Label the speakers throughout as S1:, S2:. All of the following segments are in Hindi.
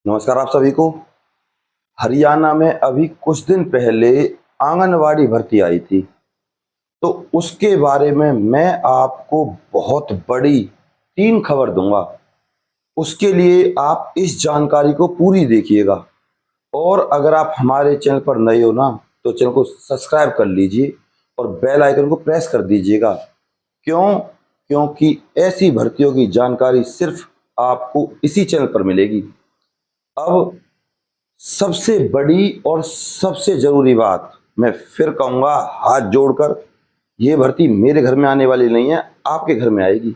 S1: नमस्कार आप सभी को। हरियाणा में अभी कुछ दिन पहले आंगनवाड़ी भर्ती आई थी, तो उसके बारे में मैं आपको बहुत बड़ी 3 खबर दूंगा। उसके लिए आप इस जानकारी को पूरी देखिएगा और अगर आप हमारे चैनल पर नए हो ना, तो चैनल को सब्सक्राइब कर लीजिए और बेल आइकन को प्रेस कर दीजिएगा। क्यों? क्योंकि ऐसी भर्तियों की जानकारी सिर्फ आपको इसी चैनल पर मिलेगी। अब सबसे बड़ी और सबसे जरूरी बात मैं फिर कहूंगा, हाथ जोड़कर, ये भर्ती मेरे घर में आने वाली नहीं है, आपके घर में आएगी।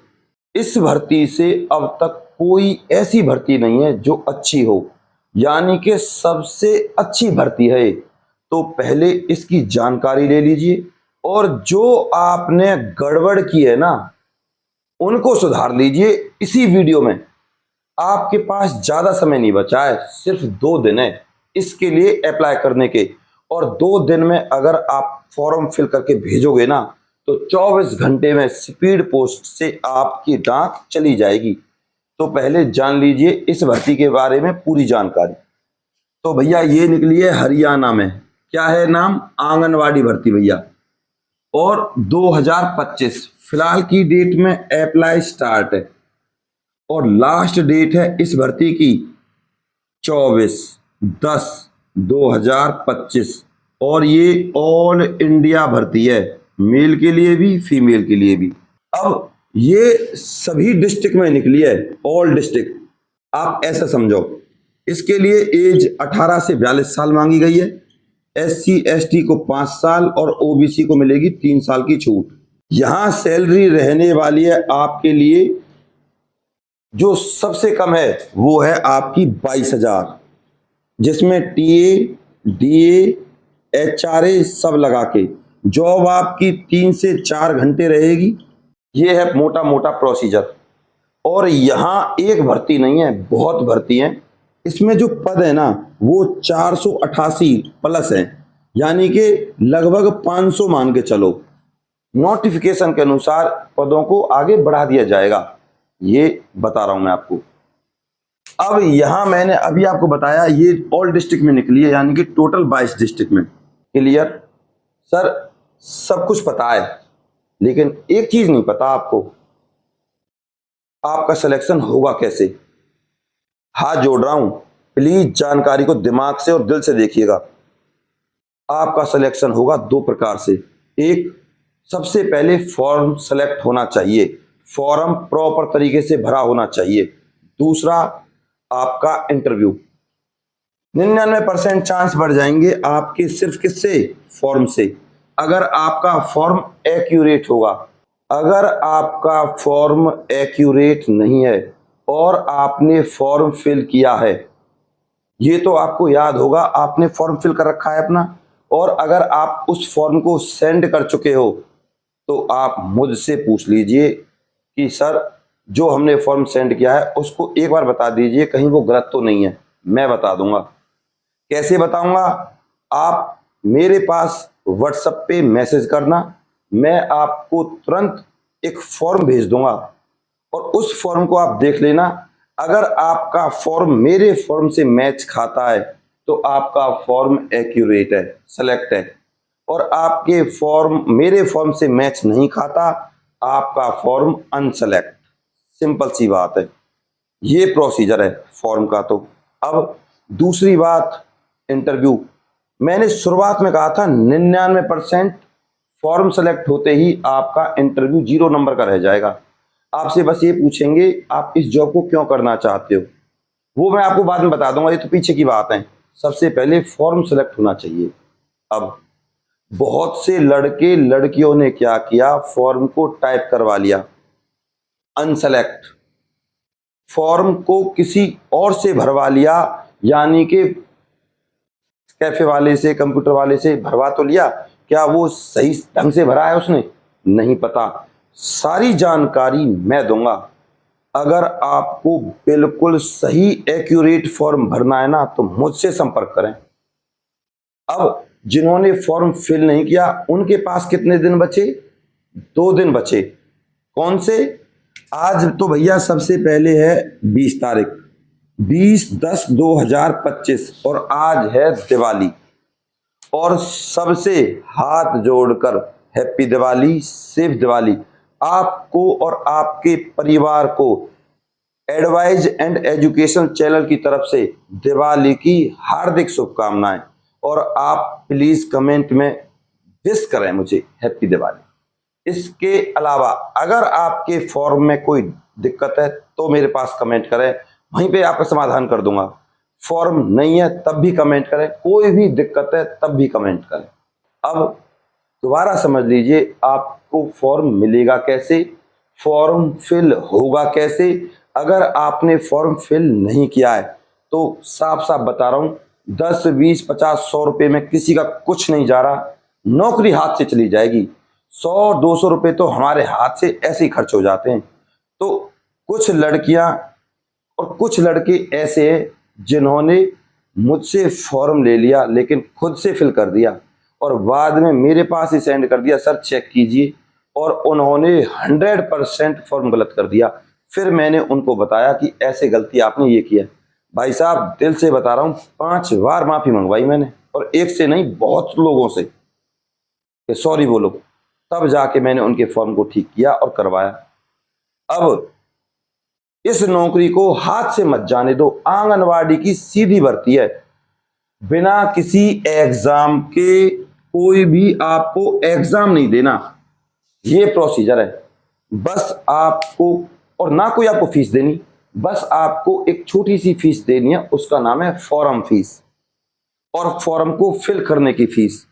S1: इस भर्ती से अब तक कोई ऐसी भर्ती नहीं है जो अच्छी हो, यानी कि सबसे अच्छी भर्ती है। तो पहले इसकी जानकारी ले लीजिए और जो आपने गड़बड़ की है ना, उनको सुधार लीजिए इसी वीडियो में। आपके पास ज्यादा समय नहीं बचा है, सिर्फ 2 दिन है इसके लिए अप्लाई करने के, और 2 दिन में अगर आप फॉर्म फिल करके भेजोगे ना, तो 24 घंटे में स्पीड पोस्ट से आपकी डाक चली जाएगी। तो पहले जान लीजिए इस भर्ती के बारे में पूरी जानकारी। तो भैया ये निकली है हरियाणा में, क्या है नाम? आंगनवाड़ी भर्ती भैया। और 2025 फिलहाल की डेट में अप्लाई स्टार्ट है और लास्ट डेट है इस भर्ती की 24/10/2025। और ये ऑल इंडिया भर्ती है, मेल के लिए भी फीमेल के लिए भी। अब ये सभी डिस्ट्रिक्ट में निकली है, ऑल डिस्ट्रिक्ट, आप ऐसा समझो। इसके लिए एज 18 से 42 साल मांगी गई है। SC ST को 5 साल और OBC को मिलेगी 3 साल की छूट। यहां सैलरी रहने वाली है आपके लिए, जो सबसे कम है वो है आपकी 22,000, जिसमें TA DA HRA सब लगा के जॉब आपकी 3 से 4 घंटे रहेगी। ये है मोटा मोटा प्रोसीजर। और यहाँ एक भर्ती नहीं है, बहुत भर्ती है। इसमें जो पद है ना, वो 488 प्लस है, यानी कि लगभग 500 मान के चलो। नोटिफिकेशन के अनुसार पदों को आगे बढ़ा दिया जाएगा, ये बता रहा हूं मैं आपको। अब यहां मैंने अभी आपको बताया ये ऑल डिस्ट्रिक्ट में निकली है, यानी कि टोटल 22 डिस्ट्रिक्ट में। क्लियर? सर सब कुछ पता है, लेकिन एक चीज नहीं पता आपको, आपका सिलेक्शन होगा कैसे। हाथ जोड़ रहा हूं, प्लीज जानकारी को दिमाग से और दिल से देखिएगा। आपका सिलेक्शन होगा 2 प्रकार से। एक, सबसे पहले फॉर्म सेलेक्ट होना चाहिए, फॉर्म प्रॉपर तरीके से भरा होना चाहिए। दूसरा, आपका इंटरव्यू। 99% चांस बढ़ जाएंगे आपके, सिर्फ किससे? फॉर्म से। अगर आपका फॉर्म एक्यूरेट होगा। अगर आपका फॉर्म एक्यूरेट नहीं है और आपने फॉर्म फिल किया है, ये तो आपको याद होगा, आपने फॉर्म फिल कर रखा है अपना, और अगर आप उस फॉर्म को सेंड कर चुके हो, तो आप मुझसे पूछ लीजिए कि सर जो हमने फॉर्म सेंड किया है उसको एक बार बता दीजिए, कहीं वो गलत तो नहीं है। मैं बता दूंगा। कैसे बताऊंगा? आप मेरे पास व्हाट्सएप पे मैसेज करना, मैं आपको तुरंत एक फॉर्म भेज दूंगा और उस फॉर्म को आप देख लेना। अगर आपका फॉर्म मेरे फॉर्म से मैच खाता है तो आपका फॉर्म एक्यूरेट है, सेलेक्ट है, और आपके फॉर्म मेरे फॉर्म से मैच नहीं खाता, आपका फॉर्म अनसेलेक्ट। सिंपल सी बात है, ये प्रोसीजर है फॉर्म का। तो अब दूसरी बात, इंटरव्यू। मैंने शुरुआत में कहा था 99% फॉर्म सेलेक्ट होते ही आपका इंटरव्यू 0 नंबर का रह जाएगा। आपसे बस ये पूछेंगे आप इस जॉब को क्यों करना चाहते हो, वो मैं आपको बाद में बता दूंगा, ये तो पीछे की बात है। सबसे पहले फॉर्म सेलेक्ट होना चाहिए। अब बहुत से लड़के लड़कियों ने क्या किया, फॉर्म को टाइप करवा लिया अनसेलेक्ट, फॉर्म को किसी और से भरवा लिया, यानी कि कैफे वाले से, कंप्यूटर वाले से भरवा तो लिया, क्या वो सही ढंग से भरा है उसने? नहीं पता। सारी जानकारी मैं दूंगा। अगर आपको बिल्कुल सही एक्यूरेट फॉर्म भरना है ना, तो मुझसे संपर्क करें। अब जिन्होंने फॉर्म फिल नहीं किया उनके पास कितने दिन बचे? 2 दिन बचे। कौन से? आज तो भैया सबसे पहले है 20 तारीख, 20/10/2025 और आज है दिवाली। और सबसे हाथ जोड़कर हैप्पी दिवाली, सेफ दिवाली। आपको और आपके परिवार को एडवाइज एंड एजुकेशन चैनल की तरफ से दिवाली की हार्दिक शुभकामनाएं। और आप प्लीज कमेंट में विश करें मुझे हैप्पी दिवाली। इसके अलावा अगर आपके फॉर्म में कोई दिक्कत है तो मेरे पास कमेंट करें, वहीं पे आपका समाधान कर दूंगा। फॉर्म नहीं है तब भी कमेंट करें, कोई भी दिक्कत है तब भी कमेंट करें। अब दोबारा समझ लीजिए, आपको फॉर्म मिलेगा कैसे, फॉर्म फिल होगा कैसे। अगर आपने फॉर्म फिल नहीं किया है तो साफ साफ बता रहा हूं, 10 20 50 100 रुपए में किसी का कुछ नहीं जा रहा, नौकरी हाथ से चली जाएगी। 100 200 रुपए तो हमारे हाथ से ऐसे ही खर्च हो जाते हैं। तो कुछ लड़कियां और कुछ लड़के ऐसे हैं जिन्होंने मुझसे फॉर्म ले लिया लेकिन खुद से फिल कर दिया और बाद में मेरे पास ही सेंड कर दिया, सर चेक कीजिए, और उन्होंने 100% फॉर्म गलत कर दिया। फिर मैंने उनको बताया कि ऐसे गलती आपने ये किया। भाई साहब दिल से बता रहा हूँ, 5 बार माफी मंगवाई मैंने, और एक से नहीं बहुत लोगों से कि सॉरी बोलो, तब जाके मैंने उनके फॉर्म को ठीक किया और करवाया। अब इस नौकरी को हाथ से मत जाने दो, आंगनवाड़ी की सीधी भर्ती है, बिना किसी एग्जाम के। कोई भी आपको एग्जाम नहीं देना, ये प्रोसीजर है। बस आपको, और ना कोई आपको फीस देनी, बस आपको एक छोटी सी फीस देनी है, उसका नाम है फॉर्म फीस। और फॉर्म को फिल करने की फीस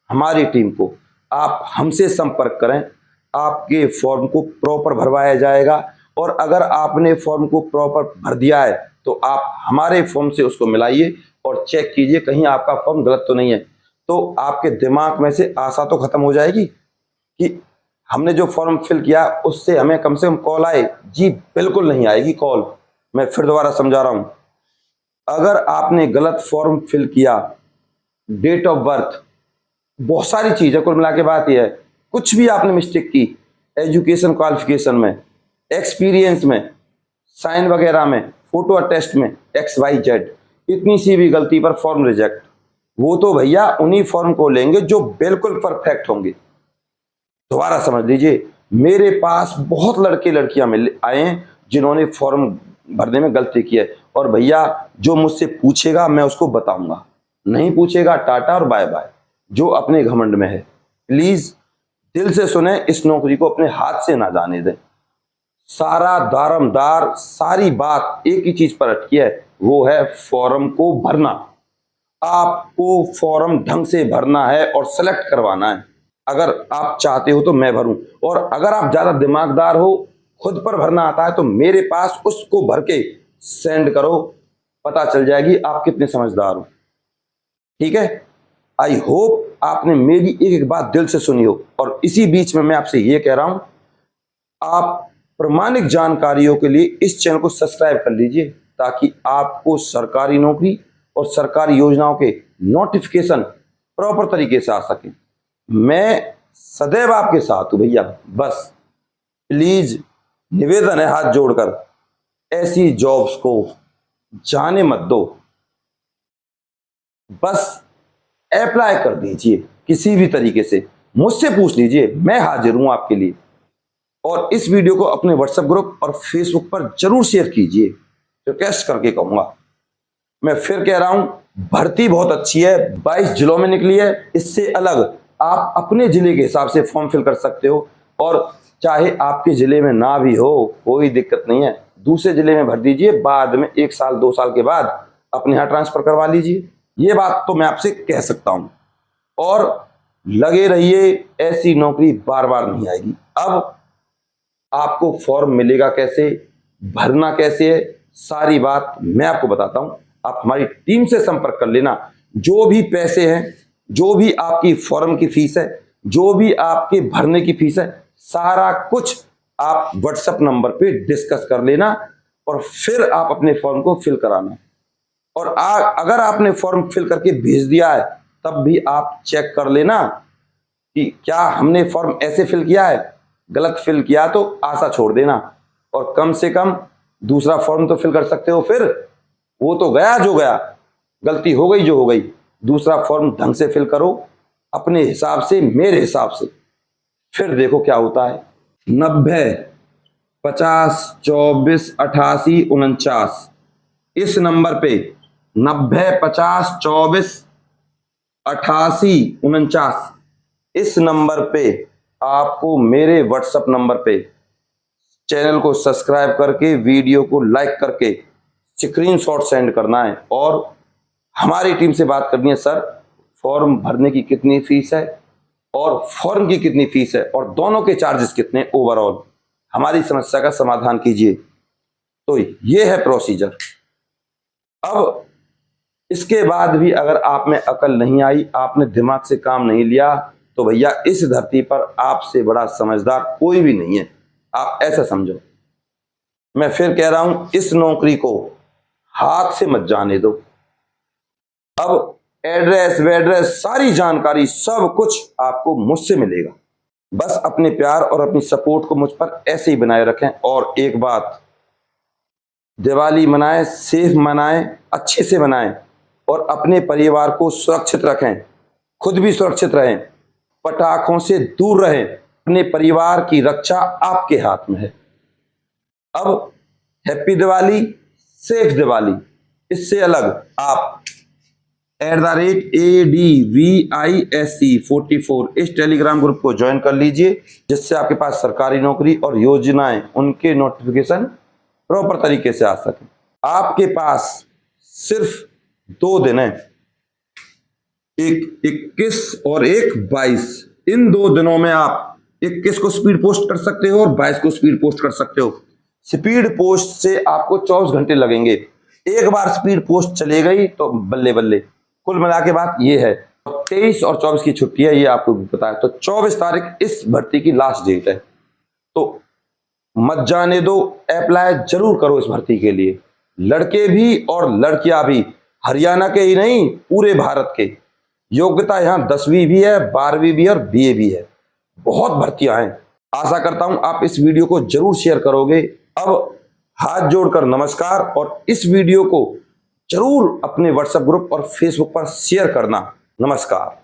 S1: हमारी टीम को, आप हमसे संपर्क करें, आपके फॉर्म को प्रॉपर भरवाया जाएगा। और अगर आपने फॉर्म को प्रॉपर भर दिया है तो आप हमारे फॉर्म से उसको मिलाइए और चेक कीजिए कहीं आपका फॉर्म गलत तो नहीं है। तो आपके दिमाग में से आशा तो खत्म हो जाएगी कि हमने जो फॉर्म फिल किया उससे हमें कम से कम कॉल आए। जी बिल्कुल नहीं आएगी कॉल। मैं फिर दोबारा समझा रहा हूं, अगर आपने गलत फॉर्म फिल किया, डेट ऑफ बर्थ, बहुत सारी चीजें कुल मिला के बात यह है, कुछ भी आपने मिस्टेक की, एजुकेशन क्वालिफिकेशन में, एक्सपीरियंस में, साइन वगैरह में, फोटो अटेस्ट में, XYZ, इतनी सी भी गलती पर फॉर्म रिजेक्ट। वो तो भैया उन्हीं फॉर्म को लेंगे जो बिल्कुल परफेक्ट होंगे। दोबारा समझ लीजिए, मेरे पास बहुत लड़के लड़कियां मिल आए हैं जिन्होंने फॉर्म भरने में गलती की है। और भैया जो मुझसे पूछेगा मैं उसको बताऊंगा, नहीं पूछेगा टाटा और बाय बाय, जो अपने घमंड में है। प्लीज दिल से सुने, इस नौकरी को अपने हाथ से ना जाने दें। सारा दारमदार, सारी बात एक ही चीज पर अटकी है, वो है फॉर्म को भरना। आपको फॉर्म ढंग से भरना है और सेलेक्ट करवाना है। अगर आप चाहते हो तो मैं भरूं, और अगर आप ज्यादा दिमागदार हो, खुद पर भरना आता है, तो मेरे पास उसको भर के सेंड करो, पता चल जाएगी आप कितने समझदार हो। ठीक है, आई होप आपने मेरी एक एक बात दिल से सुनी हो। और इसी बीच में मैं आपसे ये कह रहा हूं, आप प्रामाणिक जानकारियों के लिए इस चैनल को सब्सक्राइब कर लीजिए, ताकि आपको सरकारी नौकरी और सरकारी योजनाओं के नोटिफिकेशन प्रॉपर तरीके से आ सके। मैं सदैव आपके साथ हूं भैया। बस प्लीज निवेदन है हाथ जोड़कर, ऐसी जॉब्स को जाने मत दो। बस अप्लाई कर दीजिए किसी भी तरीके से, मुझसे पूछ लीजिए, मैं हाजिर हूं आपके लिए। और इस वीडियो को अपने व्हाट्सएप ग्रुप और फेसबुक पर जरूर शेयर कीजिए, रिक्वेस्ट करके कहूंगा। मैं फिर कह रहा हूं, भर्ती बहुत अच्छी है, 22 जिलों में निकली है। इससे अलग आप अपने जिले के हिसाब से फॉर्म फिल कर सकते हो, और चाहे आपके जिले में ना भी हो कोई दिक्कत नहीं है, दूसरे जिले में भर दीजिए, बाद में 1 साल 2 साल के बाद अपने यहाँ ट्रांसफर करवा लीजिए। ये बात तो मैं आपसे कह सकता हूं। और लगे रहिए, ऐसी नौकरी बार बार नहीं आएगी। अब आपको फॉर्म मिलेगा कैसे, भरना कैसे है, सारी बात मैं आपको बताता हूं। आप हमारी टीम से संपर्क कर लेना। जो भी पैसे हैं, जो भी आपकी फॉर्म की फीस है, जो भी आपके भरने की फीस है, सारा कुछ आप व्हाट्सएप नंबर पे डिस्कस कर लेना, और फिर आप अपने फॉर्म को फिल कराना। और अगर आपने फॉर्म फिल करके भेज दिया है, तब भी आप चेक कर लेना कि क्या हमने फॉर्म ऐसे फिल किया है। गलत फिल किया तो आशा छोड़ देना, और कम से कम दूसरा फॉर्म तो फिल कर सकते हो फिर, वो तो गया जो गया, गलती हो गई जो हो गई। दूसरा फॉर्म ढंग से फिल करो, अपने हिसाब से, मेरे हिसाब से, फिर देखो क्या होता है। 90 50 24 88 49 इस नंबर पे 90 50 24 88 49 इस नंबर पे आपको मेरे व्हाट्सएप नंबर पे चैनल को सब्सक्राइब करके, वीडियो को लाइक करके स्क्रीनशॉट सेंड करना है और हमारी टीम से बात करनी है। सर, फॉर्म भरने की कितनी फीस है और फॉर्म की कितनी फीस है और दोनों के चार्जेस कितने ओवरऑल, हमारी समस्या का समाधान कीजिए। तो ये है प्रोसीजर। अब इसके बाद भी अगर आप में अकल नहीं आई, आपने दिमाग से काम नहीं लिया, तो भैया इस धरती पर आपसे बड़ा समझदार कोई भी नहीं है, आप ऐसा समझो। मैं फिर कह रहा हूं, इस नौकरी को हाथ से मत जाने दो। अब एड्रेस वेड्रेस सारी जानकारी सब कुछ आपको मुझसे मिलेगा। बस अपने प्यार और अपनी सपोर्ट को मुझ पर ऐसे ही बनाए रखें। और एक बात, दिवाली मनाएं, सेफ मनाएं, अच्छे से मनाएं और अपने परिवार को सुरक्षित रखें, खुद भी सुरक्षित रहें, पटाखों से दूर रहें। अपने परिवार की रक्षा आपके हाथ में है। अब हैप्पी दिवाली, सेफ दिवाली। इससे अलग आप @ADVISE44 इस टेलीग्राम ग्रुप को ज्वाइन कर लीजिए, जिससे आपके पास सरकारी नौकरी और योजनाएं, उनके नोटिफिकेशन प्रॉपर तरीके से आ सके। आपके पास सिर्फ 2 दिन है, एक 21 और एक 22। इन 2 दिनों में आप 21 को स्पीड पोस्ट कर सकते हो और 22 को स्पीड पोस्ट कर सकते हो। स्पीड पोस्ट से आपको 24 घंटे लगेंगे। एक बार स्पीड पोस्ट चले गई तो बल्ले बल्ले। कुल मिला के बात ये है। 23 और 24 की छुट्टी है, ये आपको भी पता है। तो 24 तारीख इस भर्ती की लास्ट डेट है, तो मत जाने दो, अप्लाई जरूर करो इस भर्ती के लिए। लड़के भी और लड़कियां भी, हरियाणा के ही नहीं पूरे भारत के। योग्यता यहाँ 10वीं भी है, 12वीं भी और BA भी है। बहुत भर्तियां हैं। आशा करता हूं आप इस वीडियो को जरूर शेयर करोगे। अब हाथ जोड़कर नमस्कार, और इस वीडियो को जरूर अपने व्हाट्सएप ग्रुप और फेसबुक पर शेयर करना। नमस्कार।